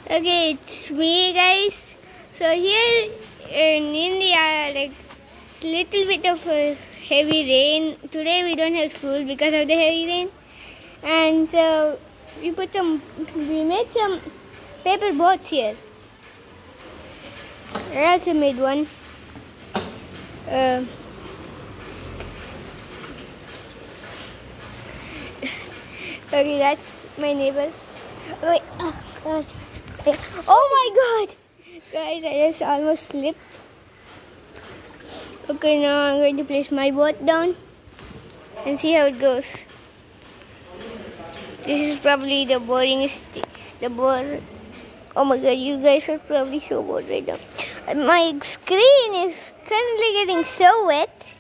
Okay, it's me, guys. So here in India, like little bit of heavy rain. Today we don't have school because of the heavy rain, and so we made some paper boats here. I also made one. Okay, that's my neighbor. Wait. Oh my God! Guys, I just almost slipped. Okay, now I'm going to place my boat down and see how it goes. This is probably the boringest thing. Oh my God, you guys are probably so bored right now. My screen is currently getting so wet.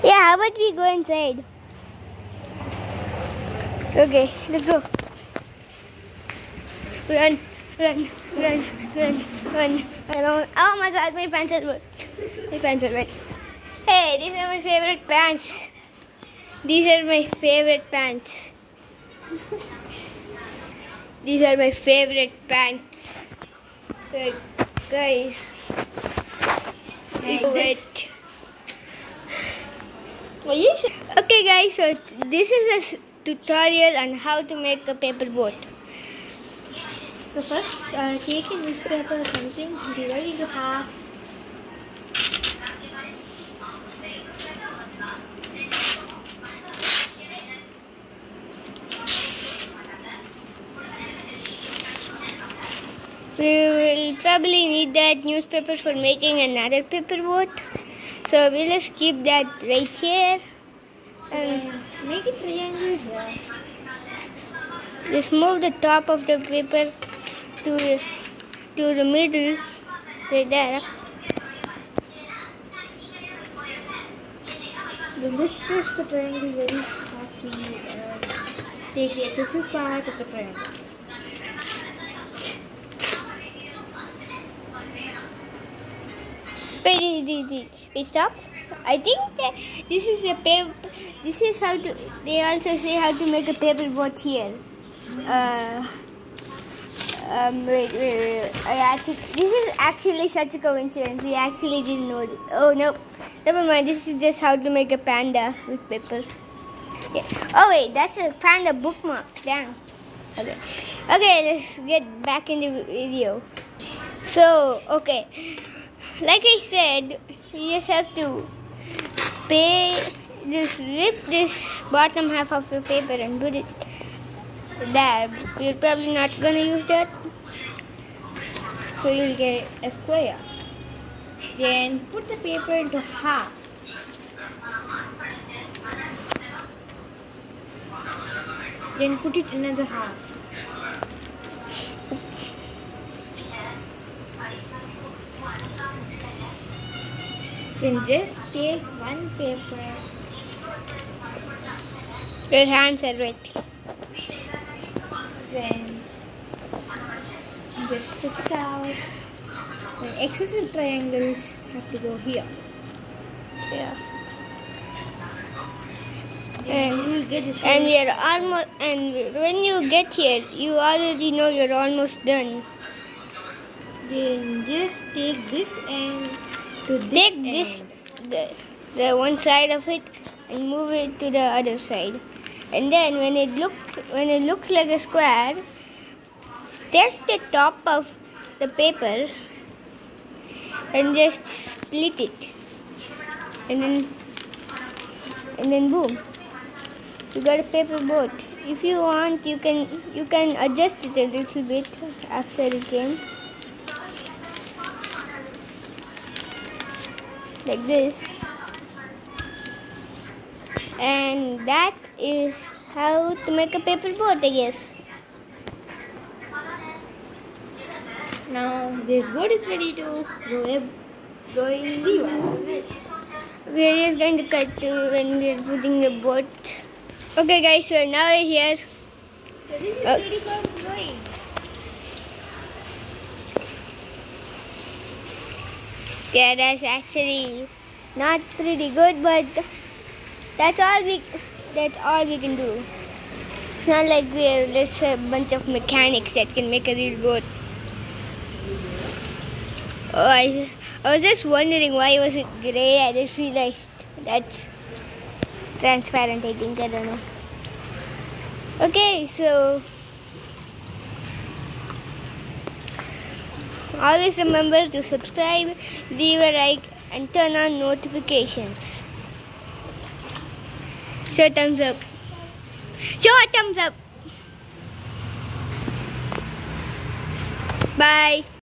Yeah, how about we go inside? Okay, let's go. Run. Oh my God, my pants are wet. Hey, these are my favorite pants. These are my favorite pants. So, guys, wet. Okay, guys, so this is a tutorial on how to make a paper boat. So first, take a newspaper or something, divide it into half. We will probably need that newspaper for making another paper boat. So we'll just keep that right here. And make it triangle here. Just move the top of the paper to the middle, right there. Then just press the triangle very softly and take the excessive part of the triangle. Wait, stop. I think that this is a paper. This is how to. They also say how to make a paper boat here. Wait. This is actually such a coincidence. We actually didn't know this. Oh no, never mind. This is just how to make a panda with paper. Yeah. Oh wait, that's a panda bookmark. Damn. Okay, let's get back in the video. So, okay. Like I said, you just have to rip this bottom half of your paper and put it there. We're probably not gonna use that. So you'll get a square. Then put the paper into half. Then put it another half. Then just take one paper. Your hands are wet. Then just push it out. Then excessive triangles have to go here. Yeah. Then you will get the shape. And we are almost. And when you get here, you already know you're almost done. Then just take this end to this end. the one side of it, and move it to the other side. And then when it looks like a square, take the top of the paper and just split it, and then boom, you got a paper boat. If you want, you can adjust it a little bit after it came, like this. And that is how to make a paper boat, I guess. Now this boat is ready to go in river. We are just going to cut to when we are putting the boat. Okay guys, so now we're here. So this is ready for going. Yeah, that's actually not pretty good, but that's all we can do. Not like we're just a bunch of mechanics that can make a real boat. Oh, I was just wondering why was it grey. I just realized that's transparent, I think. I don't know. Okay, so always remember to subscribe, leave a like, and turn on notifications. Show a thumbs up. Show a thumbs up. Bye.